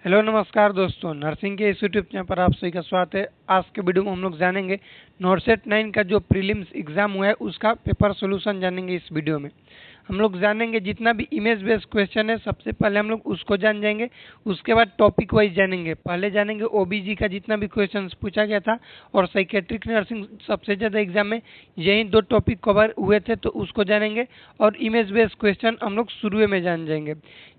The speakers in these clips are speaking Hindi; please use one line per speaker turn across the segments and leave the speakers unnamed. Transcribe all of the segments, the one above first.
हेलो नमस्कार दोस्तों, नर्सिंग के इस यूट्यूब चैनल पर आप सभी का स्वागत है। आज के वीडियो में हम लोग जानेंगे नॉर्सेट 9 का जो प्रीलिम्स एग्जाम हुआ है उसका पेपर सॉल्यूशन जानेंगे। इस वीडियो में हम लोग जानेंगे जितना भी इमेज बेस्ड क्वेश्चन है, सबसे पहले हम लोग उसको जान जाएंगे। उसके बाद टॉपिक वाइज जानेंगे। पहले जानेंगे ओबीजी का जितना भी क्वेश्चन पूछा गया था और साइकेट्रिक नर्सिंग सबसे ज़्यादा एग्जाम में यही दो टॉपिक कवर हुए थे, तो उसको जानेंगे। और इमेज बेस्ड क्वेश्चन हम लोग शुरू में जान जाएंगे।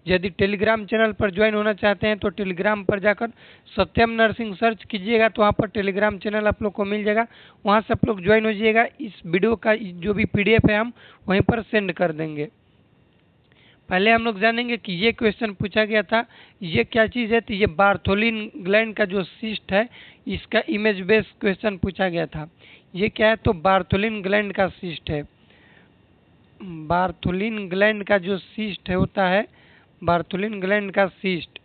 यदि टेलीग्राम चैनल पर ज्वाइन होना चाहते हैं तो टेलीग्राम पर जाकर सत्यम नर्सिंग सर्च कीजिएगा, तो वहाँ पर टेलीग्राम चैनल आप लोग को मिल जाएगा। वहाँ से आप लोग ज्वाइन हो जाइएगा। इस वीडियो का जो भी पीडीएफ है हम वहीं पर सेंड कर देंगे। पहले हम लोग जानेंगे कि ये क्वेश्चन पूछा गया था, ये क्या चीज़ है। तो ये बार्थोलिन ग्लैंड का जो सिस्ट है, इसका इमेज बेस्ड क्वेश्चन पूछा गया था। ये क्या है, तो बार्थोलिन ग्लैंड का सिस्ट है। बार्थोलिन ग्लैंड का जो सिस्ट है होता है, बार्थोलिन ग्लैंड का सिस्ट,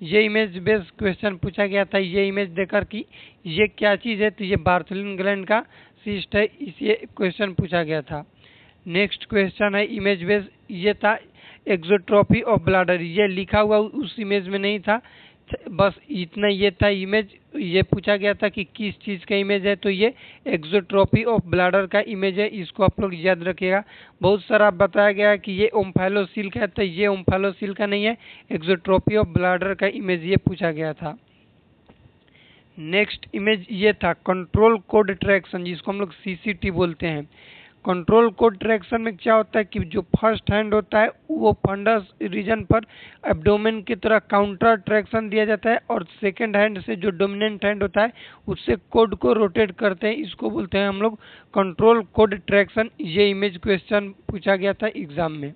ये इमेज बेस्ड क्वेश्चन पूछा गया था। ये इमेज देकर कि ये क्या चीज़ है, तो ये बार्थोलिन ग्लैंड का सिस्ट है, इसे क्वेश्चन पूछा गया था। नेक्स्ट क्वेश्चन है इमेज बेस्ड, ये था एक्सोट्रॉफी ऑफ ब्लैडर। ये लिखा हुआ उस इमेज में नहीं था, बस इतना ये था इमेज। ये पूछा गया था कि किस चीज़ का इमेज है, तो ये एक्सोट्रॉफी ऑफ ब्लैडर का इमेज है। इसको आप लोग याद रखिएगा। बहुत सारा बताया गया है कि ये ओम्फैलोसील का है, तो ये ओम्फैलोसील का नहीं है, एक्सोट्रॉफी ऑफ ब्लैडर का इमेज ये पूछा गया था। नेक्स्ट इमेज ये था कंट्रोल कोड ट्रैक्शन, जिसको हम लोग सीसीटी बोलते हैं। कंट्रोल कोड ट्रैक्शन में क्या होता है कि जो फर्स्ट हैंड होता है वो फंडस रीजन पर एब्डोमेन की तरह काउंटर ट्रैक्शन दिया जाता है, और सेकंड हैंड से जो डोमिनेंट हैंड होता है उससे कोड को रोटेट करते हैं। इसको बोलते हैं हम लोग कंट्रोल कोड ट्रैक्शन। ये इमेज क्वेश्चन पूछा गया था एग्जाम में।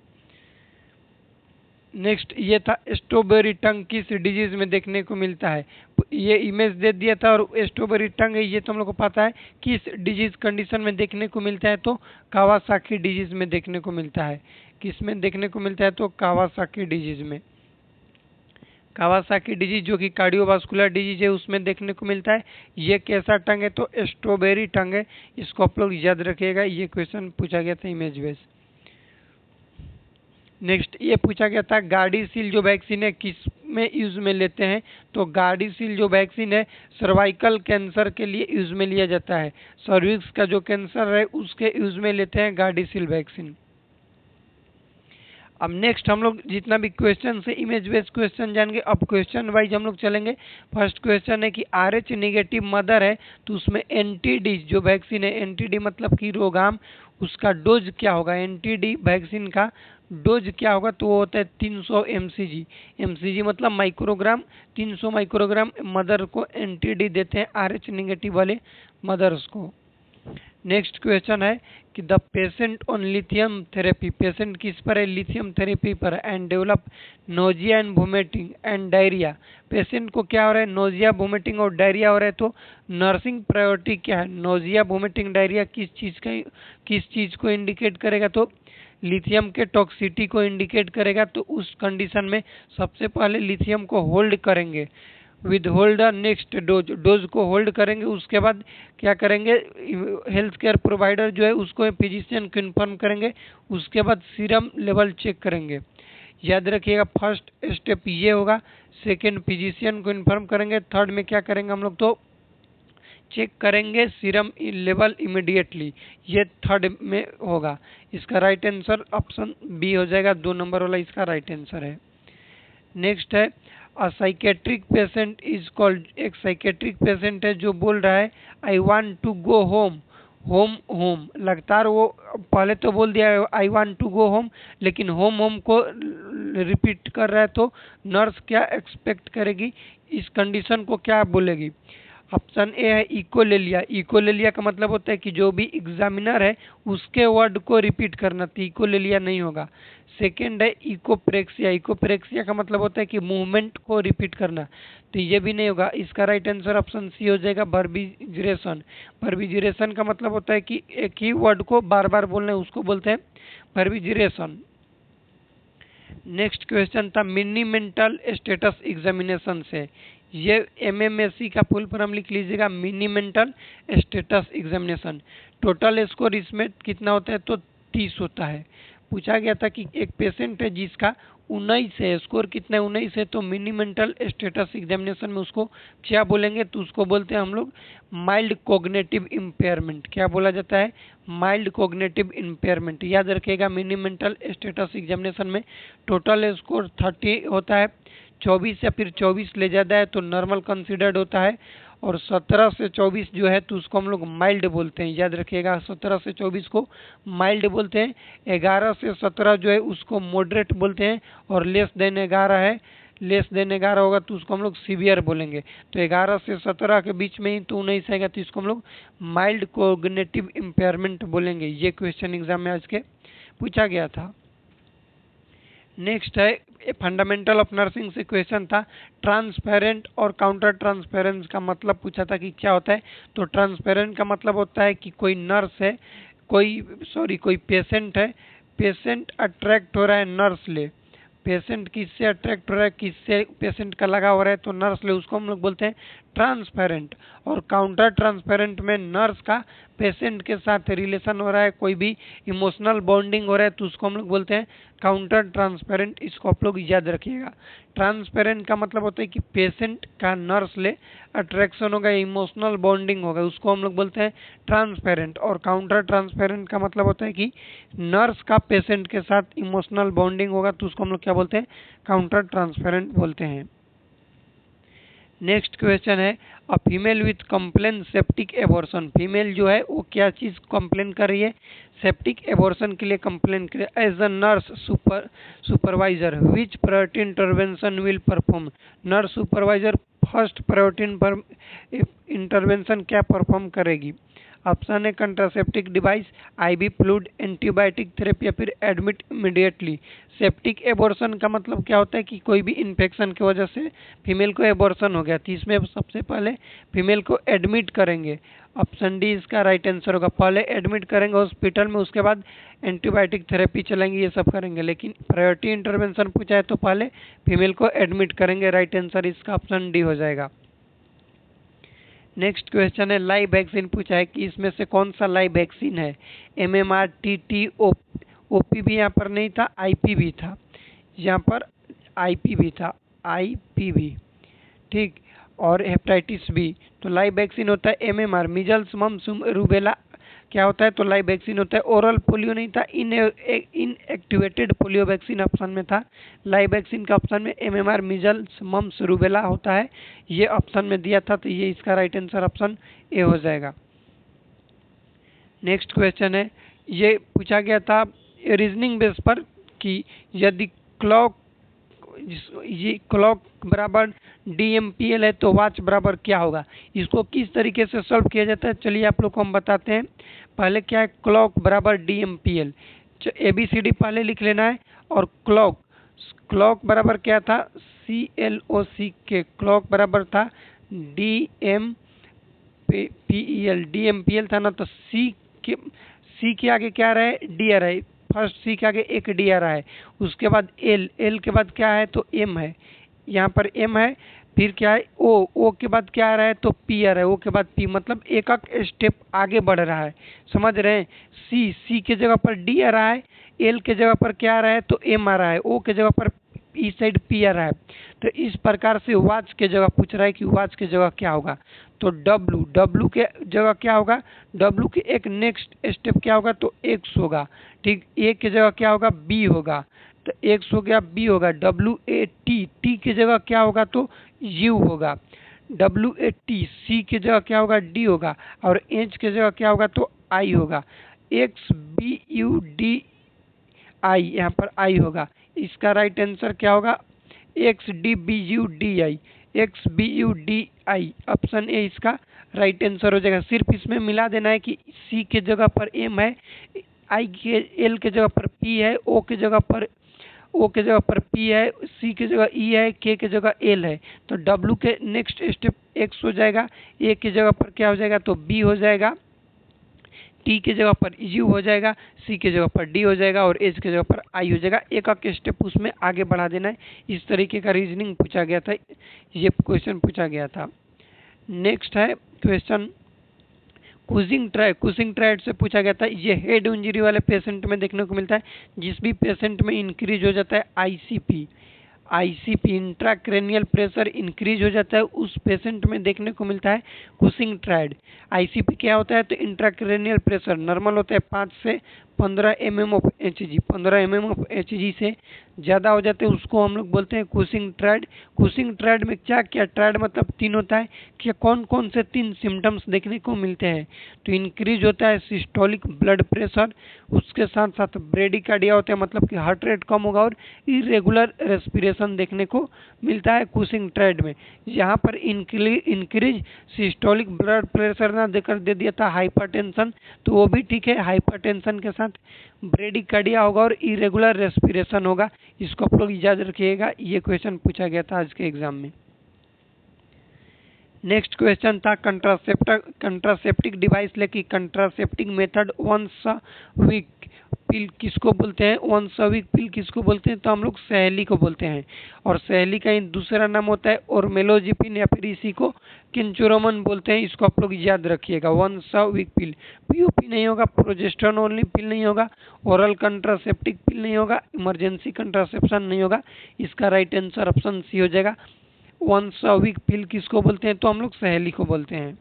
नेक्स्ट ये था स्ट्रॉबेरी टंग किस डिजीज में देखने को मिलता है। ये इमेज दे दिया था, और स्ट्रॉबेरी टंग है ये तो हम लोग को पता है किस डिजीज कंडीशन में देखने को मिलता है, तो कावासाकी डिजीज में देखने को मिलता है। किस में देखने को मिलता है, तो कावासाकी डिजीज में। कावासाकी डिजीज जो कि कार्डियोवास्कुलर डिजीज है उसमें देखने को मिलता है। ये कैसा टंग है, तो स्ट्रॉबेरी टंग है। इसको आप लोग याद रखिएगा। ये क्वेश्चन पूछा गया था इमेज बेस। नेक्स्ट ये पूछा गया था गार्डीसिल जो वैक्सीन है किस में यूज में लेते हैं, तो गार्डीसिल जो वैक्सीन है सर्वाइकल कैंसर के लिए यूज में लिया जाता है। सर्विक्स का जो कैंसर है उसके यूज में लेते हैं गार्डीसिल वैक्सीन। अब नेक्स्ट हम लोग जितना भी क्वेश्चन से इमेज बेस्ड क्वेश्चन जानेंगे। अब क्वेश्चन वाइज हम लोग चलेंगे। फर्स्ट क्वेश्चन है कि RH नेगेटिव मदर है तो उसमें एंटीडी जो वैक्सीन है, एंटीडी मतलब कि रोगाम, उसका डोज क्या होगा। एंटीडी वैक्सीन का डोज क्या होगा, तो वो होता है 300 mcg। mcg मतलब माइक्रोग्राम। 300 माइक्रोग्राम मदर को एंटीडी देते हैं RH नेगेटिव वाले मदर्स को। नेक्स्ट क्वेश्चन है कि the patient on lithium therapy, patient किस पर है, लिथियम थेरेपी पर, and develop nausea and vomiting and diarrhoea. Patient को क्या हो रहा है, नोजिया वोमिटिंग और डायरिया हो रहा है, तो नर्सिंग प्रायोरिटी क्या है। नोजिया वोमिटिंग डायरिया किस चीज़ को इंडिकेट करेगा, तो लिथियम के टॉक्सिटी को इंडिकेट करेगा। तो उस कंडीशन में सबसे पहले लिथियम को होल्ड करेंगे, विद होल्डर नेक्स्ट डोज को होल्ड करेंगे। उसके बाद क्या करेंगे, हेल्थ केयर प्रोवाइडर जो है उसको फिजिशियन कन्फर्म करेंगे। उसके बाद सीरम लेवल चेक करेंगे। याद रखिएगा फर्स्ट स्टेप ये होगा। सेकेंड फिजिशियन को इन्फॉर्म करेंगे। थर्ड में क्या करेंगे हम लोग, तो चेक करेंगे सीरम लेवल इमीडिएटली। ये थर्ड में होगा। इसका राइट आंसर ऑप्शन बी हो जाएगा। 2 नंबर वाला इसका राइट आंसर है। नेक्स्ट है a psychiatric patient is called, एक साइकेट्रिक पेशेंट है जो बोल रहा है I want to go home. Home home लगातार वो पहले तो बोल दिया I want to go home, लेकिन होम होम को रिपीट कर रहा है, तो नर्स क्या एक्सपेक्ट करेगी, इस कंडीशन को क्या बोलेगी। ऑप्शन ए है इकोलेलिया। इकोलेलिया का मतलब होता है कि जो भी एग्जामिनर है उसके वर्ड को रिपीट करना, तो इकोलेलिया नहीं होगा। सेकेंड है इकोप्रेक्सिया। इकोप्रेक्सिया का मतलब होता है कि मूवमेंट को रिपीट करना, तो ये भी नहीं होगा। इसका राइट आंसर ऑप्शन सी हो जाएगा वर्बिजुरेशन। वर्बिजुरेशन का मतलब होता है कि एक ही वर्ड को बार बार बोलना है, उसको बोलते हैं वर्बिजुरेशन। नेक्स्ट क्वेश्चन था मिनी मेंटल स्टेटस एग्जामिनेशन से। ये MMSC का फुल फॉर्म लिख लीजिएगा, mini mental status examination. Total score इसमें कितना होता है, तो 30 होता है। पूछा गया था कि एक पेशेंट है जिसका 19 है, स्कोर कितना है 19 है, तो मिनी मेंटल स्टेटस एग्जामिनेशन में उसको क्या बोलेंगे, तो उसको बोलते हैं हम लोग माइल्ड कोग्निटिव इम्पेयरमेंट। क्या बोला जाता है, माइल्ड कोग्निटिव इम्पेयरमेंट। याद रखिएगा मिनी मेंटल स्टेटस एग्जामिनेशन में टोटल स्कोर 30 होता है, 24 या फिर 24 ले ज़्यादा है तो नॉर्मल कंसिडर्ड होता है, और 17 से 24 जो है तो उसको हम लोग माइल्ड बोलते हैं। याद रखिएगा 17 से 24 को माइल्ड बोलते हैं, 11 से 17 जो है उसको मॉडरेट बोलते हैं, और लेस देन 11 है, लेस देन 11 होगा तो उसको हम लोग सीवियर बोलेंगे। तो 11 से 17 के बीच में ही तो 19 आएगा तो इसको हम लोग माइल्ड कोग्निटिव इम्पेयरमेंट बोलेंगे। ये क्वेश्चन एग्जाम में आज के पूछा गया था। नेक्स्ट है फंडामेंटल ऑफ नर्सिंग से क्वेश्चन था, ट्रांसपेरेंट और काउंटर ट्रांसपेरेंस का मतलब पूछा था कि क्या होता है। तो ट्रांसपेरेंट का मतलब होता है कि कोई नर्स है, कोई पेशेंट है, पेशेंट अट्रैक्ट हो रहा है नर्स ले, पेशेंट किससे अट्रैक्ट हो रहा है, किससे पेशेंट का लगा हो रहा है तो नर्स ले, उसको हम लोग बोलते हैं ट्रांसपेरेंट। और काउंटर ट्रांसपेरेंट में नर्स का पेशेंट के साथ रिलेशन हो रहा है, कोई भी इमोशनल बॉन्डिंग हो रहा है तो उसको हम लोग बोलते हैं काउंटर ट्रांसपेरेंट। इसको आप लोग याद रखिएगा। ट्रांसपेरेंट का मतलब होता है कि पेशेंट का नर्स ले अट्रैक्शन होगा, इमोशनल बॉन्डिंग होगा, उसको हम लोग बोलते हैं ट्रांसपेरेंट। और काउंटर ट्रांसपेरेंट का मतलब होता है कि नर्स का पेशेंट के साथ इमोशनल बॉन्डिंग होगा तो उसको हम लोग क्या बोलते हैं, काउंटर ट्रांसपेरेंट बोलते हैं। नेक्स्ट क्वेश्चन है, a female with complain septic abortion. Female जो है वो क्या चीज कंप्लेन कर रही है, सेप्टिक एबॉर्शन के लिए कंप्लेन कर रही है। As a nurse supervisor which priority intervention will perform. Nurse supervisor first priority पर इंटरवेंशन क्या परफॉर्म करेगी। ऑप्शन है contraceptive device, IV fluid, antibiotic therapy, या फिर एडमिट इमीडिएटली। सेप्टिक एबॉर्शन का मतलब क्या होता है कि कोई भी इन्फेक्शन की वजह से फीमेल को एबॉर्शन हो गया तो इसमें सबसे पहले फीमेल को एडमिट करेंगे। ऑप्शन डी इसका राइट आंसर होगा। पहले एडमिट करेंगे हॉस्पिटल में, उसके बाद एंटीबायोटिक थेरेपी चलेंगे, ये सब करेंगे। लेकिन प्रायोरिटी इंटरवेंशन पूछा है तो पहले फीमेल को एडमिट करेंगे। राइट आंसर इसका ऑप्शन डी हो जाएगा। नेक्स्ट क्वेश्चन है, लाइव वैक्सीन पूछा है कि इसमें से कौन सा लाइव वैक्सीन है। MMR, TT, OP भी यहाँ पर नहीं था, IP भी था, यहाँ पर IP भी था, IPV, ठीक, और हेपेटाइटिस बी। तो लाइव वैक्सीन होता है MMR, मिजल्स, मम्स, रूबेला। क्या होता है, तो लाइव वैक्सीन होता है। ओरल पोलियो नहीं था, इनएक्टिवेटेड पोलियो वैक्सीन ऑप्शन में था। लाइव वैक्सीन का ऑप्शन में MMR, मिजल्स, मम्स, रूबेला होता है, ये ऑप्शन में दिया था, तो ये इसका राइट आंसर ऑप्शन ए हो जाएगा। नेक्स्ट क्वेश्चन है, ये पूछा गया था रीजनिंग बेस पर कि यदि क्लॉक बराबर DMPL है तो वॉच बराबर क्या होगा। इसको किस तरीके से सॉल्व किया जाता है, चलिए आप लोग को हम बताते हैं। पहले क्या है, क्लॉक बराबर DMPL, ABCD पहले लिख लेना है। और क्लॉक बराबर क्या था, CLOC के, क्लॉक बराबर था DMPL था ना, तो सी के आगे क्या रहा है, डी आ रहा है। फर्स्ट सी के आगे एक डी आ रहा है, उसके बाद एल के बाद क्या है, तो एम है, यहाँ पर एम है। फिर क्या है, ओ के बाद क्या आ रहा है, तो पी आ रहा है, ओ के बाद पी, मतलब एक स्टेप आगे बढ़ रहा है, समझ रहे हैं। सी के जगह पर डी आ रहा है, एल के जगह पर क्या आ रहा है, तो एम आ रहा है, ओ के जगह पर इस साइड पी आ रहा है। तो इस प्रकार से वॉच के जगह पूछ रहा है कि वॉच के जगह क्या होगा, तो डब्लू के जगह क्या होगा, डब्लू के एक नेक्स्ट स्टेप क्या होगा, तो एक्स होगा, ठीक। ए के जगह क्या होगा, बी होगा, तो एक्स हो गया, बी होगा। WAT, टी के जगह क्या होगा, तो यू होगा। WAT, सी के जगह क्या होगा, डी होगा, और एच के जगह क्या होगा, तो आई होगा। XBUDI, यहाँ पर आई होगा। इसका राइट आंसर क्या होगा, XDBUDI, XBUDI, ऑप्शन ए इसका राइट आंसर हो जाएगा। सिर्फ इसमें मिला देना है कि सी के जगह पर एम है, एल के जगह पर पी है, ओ के जगह पर पी है, सी के जगह ई है, के के जगह एल है। तो डब्लू के नेक्स्ट स्टेप एक्स हो जाएगा, ए के जगह पर क्या हो जाएगा, तो बी हो जाएगा, टी के जगह पर यू हो जाएगा, सी के जगह पर डी हो जाएगा, और एच के जगह पर आई हो जाएगा। एक स्टेप उसमें आगे बढ़ा देना है। इस तरीके का रीजनिंग पूछा गया था, ये क्वेश्चन पूछा गया था। नेक्स्ट है क्वेश्चन, कुशिंग ट्रायड से पूछा गया था। ये हेड इंजरी वाले पेशेंट में देखने को मिलता है। जिस भी पेशेंट में इंक्रीज हो जाता है आईसीपी इंट्राक्रेनियल प्रेशर इंक्रीज हो जाता है, उस पेशेंट में देखने को मिलता है कुशिंग ट्रायड। आईसीपी क्या होता है? तो इंट्राक्रेनियल प्रेशर नॉर्मल होता है 5 से 15 mm of Hg. 15 mm of Hg से ज़्यादा हो जाते हैं उसको हम लोग बोलते हैं कुशिंग ट्रायड। कुशिंग ट्रायड में क्या क्या, ट्रायड मतलब 3 होता है। कि कौन कौन से 3 सिम्टम्स देखने को मिलते हैं? तो इंक्रीज होता है सिस्टोलिक ब्लड प्रेशर, उसके साथ साथ ब्रेडिकार्डिया होता है, मतलब कि हार्ट रेट कम होगा, और इरेगुलर रेस्पिरेशन देखने को मिलता है कुशिंग ट्रायड में। यहाँ पर इंक्रीज सिस्टोलिक ब्लड प्रेशर ना देकर दे दिया था हाइपरटेंशन, तो वो भी ठीक है। हाइपरटेंशन के साथ ब्रेडिकार्डिया होगा और इरेगुलर रेस्पिरेशन होगा। इसको आप लोग याद रखिएगा, ये क्वेश्चन पूछा गया था आज के एग्जाम में। नेक्स्ट क्वेश्चन था कंट्रासेप्टिक डिवाइस लेके contraceptive method once a week pill किसको बोलते हैं? वंस अ वीक पिल किसको बोलते हैं? तो हम लोग सहेली को बोलते हैं। और सहेली का दूसरा नाम होता है ओरमेलोजिपिन, या फिर इसी को किंचुरोमन बोलते हैं। इसको आप लोग याद रखिएगा, once a week pill. POP नहीं होगा, प्रोजेस्टेरोन ओनली पिल नहीं होगा, ओरल कंट्रासेप्टिक पिल नहीं होगा, इमरजेंसी कंट्रासेप्शन नहीं होगा। इसका राइट आंसर ऑप्शन सी हो जाएगा। वंस अ वीक पिल किसको बोलते हैं? तो हम लोग सहेली को बोलते हैं।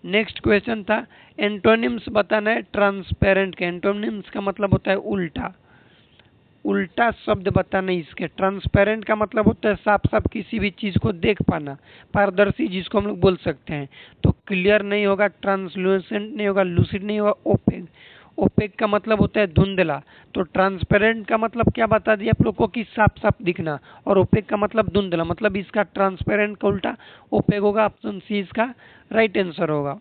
नेक्स्ट क्वेश्चन था एंटोनिम्स बताना है ट्रांसपेरेंट के। एंटोनिम्स का मतलब होता है उल्टा, उल्टा शब्द बताना इसके। ट्रांसपेरेंट का मतलब होता है साफ साफ किसी भी चीज को देख पाना, पारदर्शी जिसको हम लोग बोल सकते हैं। तो क्लियर नहीं होगा, ट्रांसलूसेंट नहीं होगा, लूसिड नहीं होगा, ओपेक। ओपेक का मतलब होता है धुंधला। तो ट्रांसपेरेंट का मतलब क्या बता दिया आप लोग को? कि साफ साफ दिखना, और ओपेक का मतलब धुंधला। मतलब इसका ट्रांसपेरेंट का उल्टा ओपेक होगा। ऑप्शन सी इसका राइट आंसर होगा।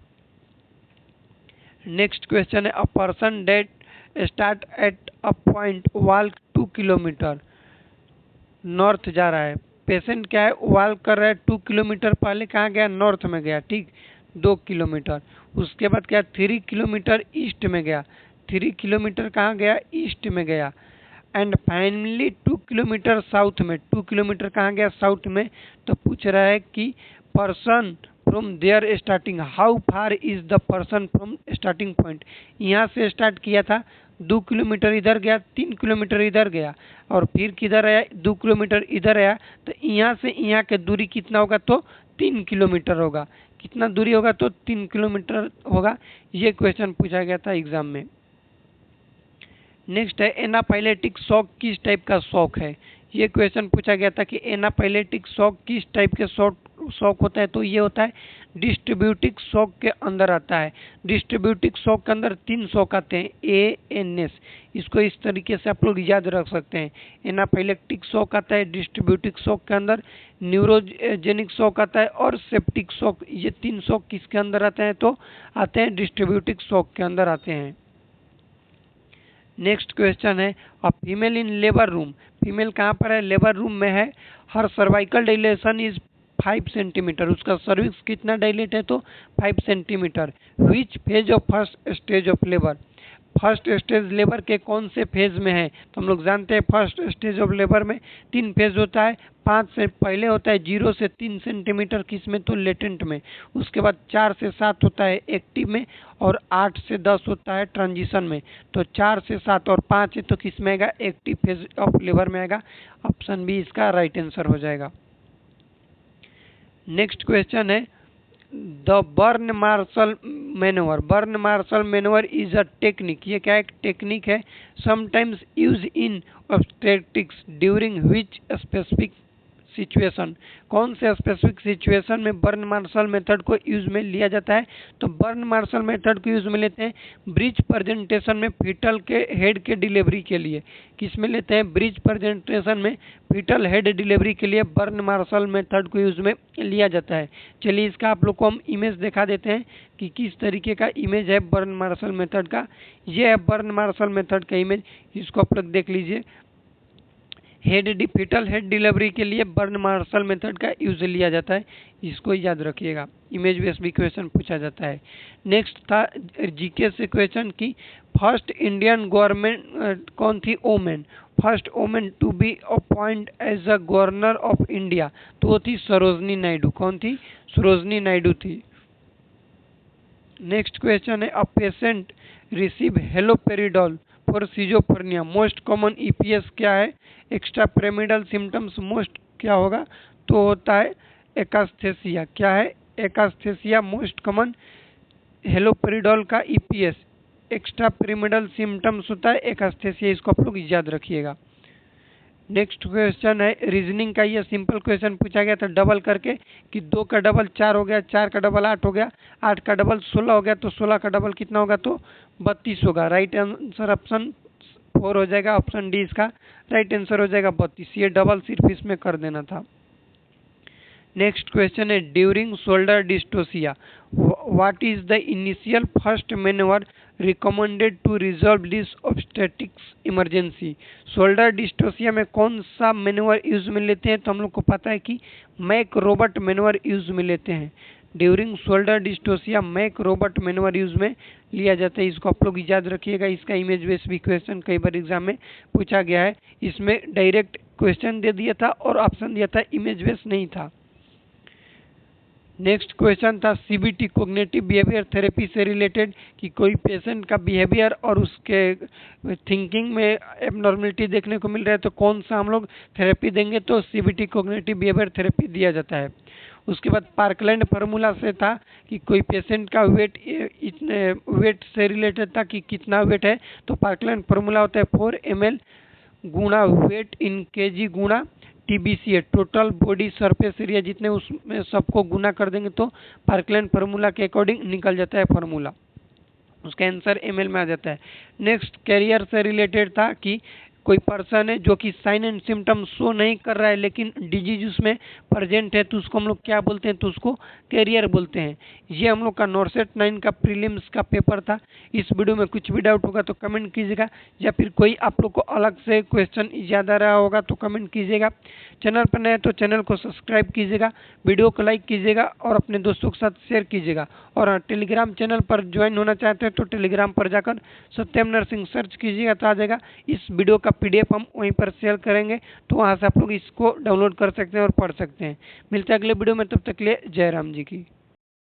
नेक्स्ट क्वेश्चन है a person that start at a point walk 2 kilometre north जा रहा है। पेशेंट क्या है? वॉक कर रहा है 2 किलोमीटर। पहले कहाँ गया? नॉर्थ में गया, ठीक, 2 किलोमीटर। उसके बाद क्या? 3 किलोमीटर ईस्ट में गया। 3 किलोमीटर कहाँ गया? ईस्ट में गया। एंड फाइनली 2 किलोमीटर साउथ में। 2 किलोमीटर कहाँ गया? साउथ में। तो पूछ रहा है कि person from there starting, how far is the person from starting point. यहाँ से स्टार्ट किया था, 2 किलोमीटर इधर गया, 3 किलोमीटर इधर गया, और फिर किधर आया? 2 किलोमीटर इधर आया। तो यहाँ से यहाँ की दूरी कितना होगा? तो 3 किलोमीटर होगा। कितना दूरी होगा? तो 3 किलोमीटर होगा। ये क्वेश्चन पूछा गया था एग्जाम में। नेक्स्ट है एनाफाइलेटिक शॉक किस टाइप का शॉक है? ये क्वेश्चन पूछा गया था कि एनाफाइलेटिक शॉक किस टाइप के शॉक होता है? तो ये होता है डिस्ट्रीब्यूटिक शॉक के अंदर आता है। डिस्ट्रीब्यूटिक शॉक के अंदर 3 शॉक आते हैं, ANS। इसको इस तरीके से आप लोग याद रख सकते हैं। एनाफाइलेक्टिक शॉक आता है डिस्ट्रीब्यूटिक शॉक के अंदर, न्यूरोजेनिक शॉक आता है, और सेप्टिक शॉक। ये 3 शॉक किसके अंदर आते हैं? तो आते हैं डिस्ट्रीब्यूटिक शॉक के अंदर आते हैं। नेक्स्ट क्वेश्चन है a female in labour room. Female कहाँ पर है? लेबर रूम में है। हर सर्वाइकल डायलेशन इज 5 सेंटीमीटर। उसका सर्विक्स कितना डायलेट है? तो 5 centimetre. Which phase of first stage of labour. First stage labour के कौन से फेज में है? तो हम लोग जानते हैं फर्स्ट स्टेज ऑफ लेबर में 3 फेज होता है। 5 से पहले होता है 0 से 3 सेंटीमीटर, किस में? तो लेटेंट में। उसके बाद 4 से 7 होता है एक्टिव में, और 8 से 10 होता है ट्रांजिशन में। तो 4 से 7 और 5 है तो किस में आएगा? एक्टिव फेज ऑफ लेबर में आएगा। ऑप्शन बी इसका राइट आंसर हो जाएगा। नेक्स्ट क्वेश्चन है the Burn Marshall manoeuvre. Burn Marshall manoeuvre is a technique. ये क्या एक टेक्निक है? Sometimes use in obstetrics during which specific situation. कौन से स्पेसिफिक सिचुएशन में बर्न मार्शल मेथड को यूज में लिया जाता है? तो बर्न मार्शल मेथड को यूज में लेते हैं ब्रिज प्रेजेंटेशन में फीटल के हेड के डिलीवरी के लिए। किस में लेते हैं? ब्रिज प्रेजेंटेशन में फीटल हेड डिलीवरी के लिए बर्न मार्शल मेथड को यूज में लिया जाता है। चलिए इसका आप लोग को हम इमेज दिखा देते हैं कि किस तरीके का इमेज है बर्न मार्शल मेथड का। ये है बर्न मार्शल मेथड का इमेज, इसको आप लोग देख लीजिए। फीटल हेड डिलीवरी के लिए बर्न मार्शल मेथड का यूज लिया जाता है, इसको याद रखिएगा। इमेज बेस्ड भी क्वेश्चन पूछा जाता है। नेक्स्ट था जीके से क्वेश्चन की फर्स्ट इंडियन गवर्नमेंट कौन थी? Women. First women to be appoint as a governor of India, तो वो थी सरोजनी नायडू। कौन थी? सरोजनी नायडू थी। नेक्स्ट क्वेश्चन है a patient receive haloperidol for schizophrenia most common EPS क्या है? एक्स्ट्रा पिरामिडल सिम्टम्स मोस्ट क्या होगा? तो होता है एकास्थेसिया। क्या है? एकास्थेसिया मोस्ट कॉमन हेलोपेरिडोल का ईपीएस। एक्स्ट्रा पिरामिडल सिम्टम्स होता है एकास्थेसिया, इसको आप लोग याद रखिएगा। नेक्स्ट क्वेश्चन है रीजनिंग का, ये सिंपल क्वेश्चन पूछा गया था डबल करके कि 2 का डबल 4 हो गया, 4 का डबल 8 हो गया, 8 का डबल 16 हो गया, तो 16 का डबल कितना होगा? तो 32 होगा। राइट आंसर ऑप्शन 4 हो जाएगा। ऑप्शन डी इसका राइट आंसर हो जाएगा 32। ये डबल सिर्फ इसमें कर देना था। नेक्स्ट क्वेश्चन है during shoulder dystocia what is the initial first manoeuvre recommended to resolve this obstetrics emergency? Shoulder dystocia में कौन सा मैनूवर यूज में लेते हैं? तो हम लोग को पता है कि मैक रोबर्ट मैनूवर यूज में लेते हैं। During shoulder dystocia McRobert manoeuvre use में लिया जाता है, इसको आप लोग याद रखिएगा। इसका इमेज बेस्ड भी क्वेश्चन कई बार एग्जाम में पूछा गया है। इसमें डायरेक्ट क्वेश्चन दे दिया था और ऑप्शन दिया था, इमेज बेस्ड नहीं था। नेक्स्ट क्वेश्चन था सीबीटी कोग्निटिव बिहेवियर थेरेपी से रिलेटेड कि कोई पेशेंट का बिहेवियर और उसके थिंकिंग में एबनॉर्मलिटी देखने को मिल रहा है तो कौन सा हम लोग थेरेपी देंगे? तो सीबीटी कोग्निटिव बिहेवियर थेरेपी दिया जाता है। उसके बाद पार्कलैंड फार्मूला से था कि कोई पेशेंट का वेट इतने वेट से रिलेटेड था कि कितना वेट है, तो पार्कलैंड फार्मूला होता है 4 ml गुणा वेट इन केजी गुणा TBC है, टोटल बॉडी सरफेस एरिया, जितने उसमें सबको गुना कर देंगे तो पार्कलैंड फार्मूला के अकॉर्डिंग निकल जाता है फार्मूला, उसका आंसर ml में आ जाता है। नेक्स्ट कैरियर से रिलेटेड था कि कोई पर्सन है जो कि साइन एंड सिम्टम शो नहीं कर रहा है लेकिन डिजीज उसमें प्रेजेंट है, तो उसको हम लोग क्या बोलते हैं? तो उसको कैरियर बोलते हैं। ये हम लोग का नॉर्सेट 9 का प्रीलिम्स का पेपर था। इस वीडियो में कुछ भी डाउट होगा तो कमेंट कीजिएगा, या फिर कोई आप लोग को अलग से क्वेश्चन याद आ रहा होगा तो कमेंट कीजिएगा। चैनल पर नए तो चैनल को सब्सक्राइब कीजिएगा, वीडियो को लाइक कीजिएगा और अपने दोस्तों के साथ शेयर कीजिएगा। और टेलीग्राम चैनल पर ज्वाइन होना चाहते हैं तो टेलीग्राम पर जाकर सत्यम नर्सिंग सर्च कीजिएगा तो आ जाएगा। इस वीडियो का PDF हम वहीं पर शेयर करेंगे, तो वहाँ से आप लोग इसको डाउनलोड कर सकते हैं और पढ़ सकते हैं। मिलते हैं अगले वीडियो में, तब तक के लिए जय राम जी की।